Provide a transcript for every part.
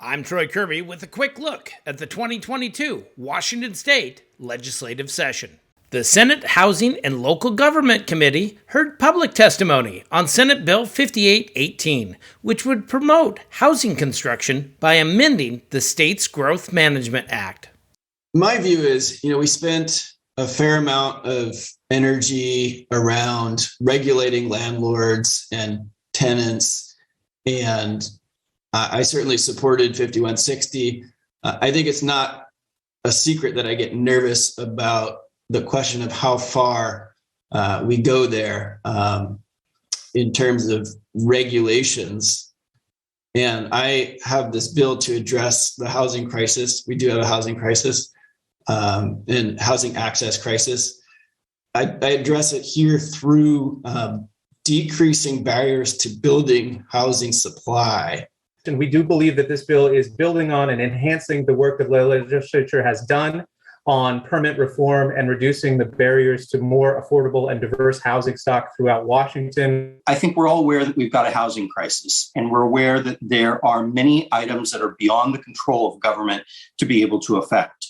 I'm Troy Kirby with a quick look at the 2022 Washington State legislative session. The Senate Housing and Local Government Committee heard public testimony on Senate Bill 5818, which would promote housing construction by amending the state's Growth Management Act. My view is, we spent a fair amount of energy around regulating landlords and tenants, and I certainly supported 5160. I think it's not a secret that I get nervous about the question of how far we go there in terms of regulations. And I have this bill to address the housing crisis. We do have a housing crisis and housing access crisis. I address it here through decreasing barriers to building housing supply. And we do believe that this bill is building on and enhancing the work that the legislature has done on permit reform and reducing the barriers to more affordable and diverse housing stock throughout Washington. I think we're all aware that we've got a housing crisis, and we're aware that there are many items that are beyond the control of government to be able to affect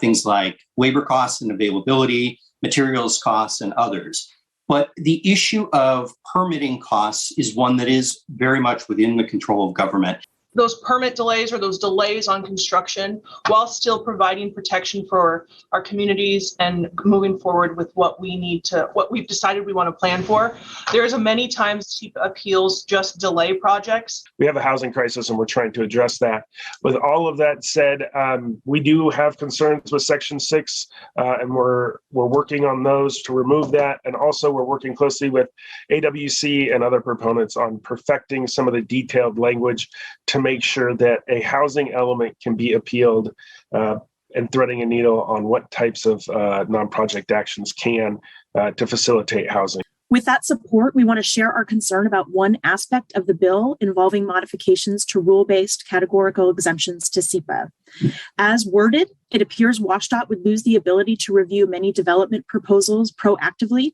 things like labor costs and availability, materials costs, and others. But the issue of permitting costs is one that is very much within the control of government. Those permit delays or those delays on construction, while still providing protection for our communities and moving forward with what we've decided we want to plan for. There's many times appeals just delay projects. We have a housing crisis and we're trying to address that. With all of that said, we do have concerns with Section 6 and we're working on those to remove that. And also we're working closely with AWC and other proponents on perfecting some of the detailed language to make sure that a housing element can be appealed and threading a needle on what types of non-project actions can to facilitate housing. With that support, we want to share our concern about one aspect of the bill involving modifications to rule-based categorical exemptions to SEPA. As worded, it appears WashDOT would lose the ability to review many development proposals proactively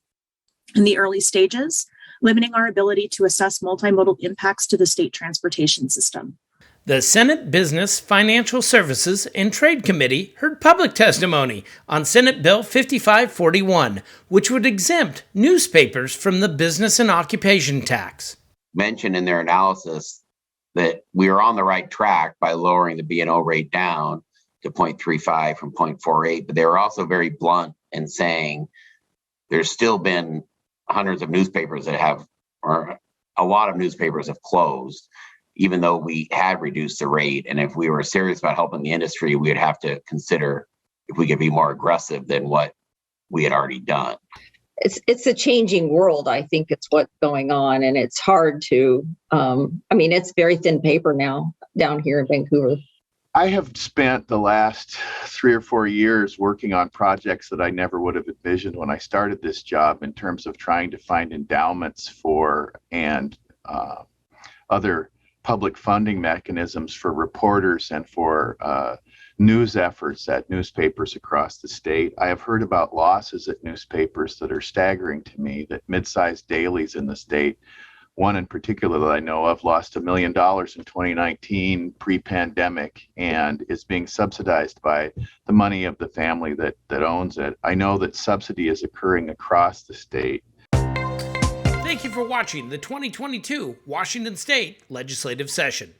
in the early stages, limiting our ability to assess multimodal impacts to the state transportation system. The Senate Business, Financial Services, and Trade Committee heard public testimony on Senate Bill 5541, which would exempt newspapers from the business and occupation tax. Mentioned in their analysis that we are on the right track by lowering the B&O rate down to 0.35 from 0.48, but they were also very blunt in saying there's still been hundreds of newspapers that have, or a lot of newspapers have closed, even though we had reduced the rate. And if we were serious about helping the industry, we would have to consider if we could be more aggressive than what we had already done. It's a changing world. I think it's what's going on, and it's hard to, it's very thin paper now down here in Vancouver. I have spent the last 3 or 4 years working on projects that I never would have envisioned when I started this job in terms of trying to find endowments for and other public funding mechanisms for reporters and for news efforts at newspapers across the state. I have heard about losses at newspapers that are staggering to me, that mid-sized dailies in the state, one in particular that I know of, lost $1 million in 2019 pre-pandemic and is being subsidized by the money of the family that owns it. I know that subsidy is occurring across the state. Thank you for watching the 2022 Washington State legislative session.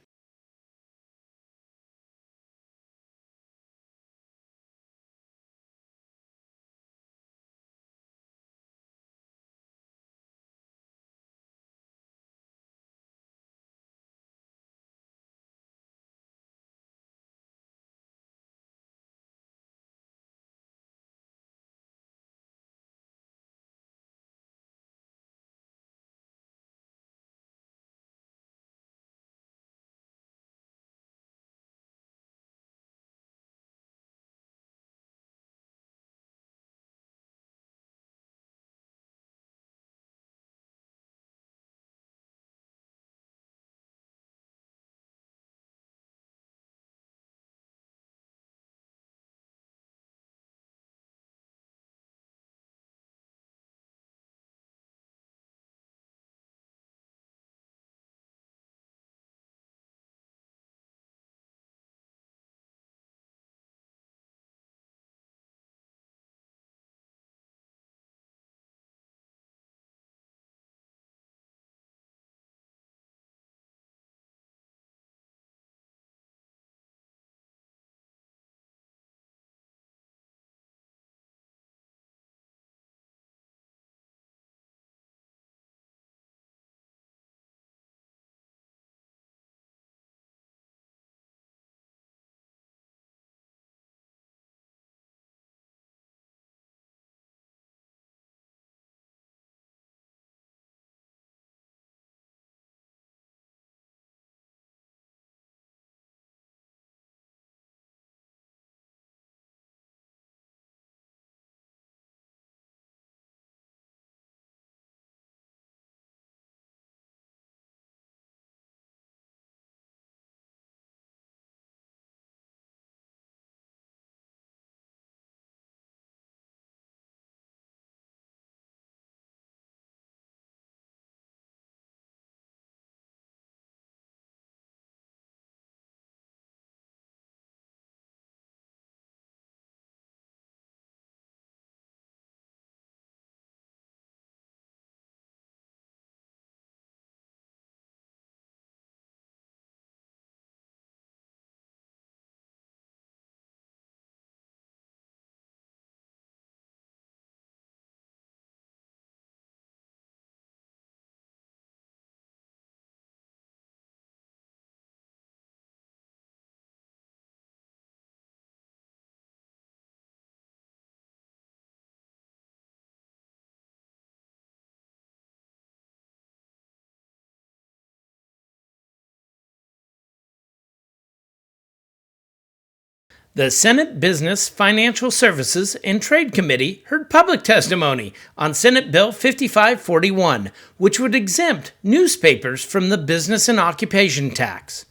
The Senate Business, Financial Services, and Trade Committee heard public testimony on Senate Bill 5541, which would exempt newspapers from the business and occupation tax.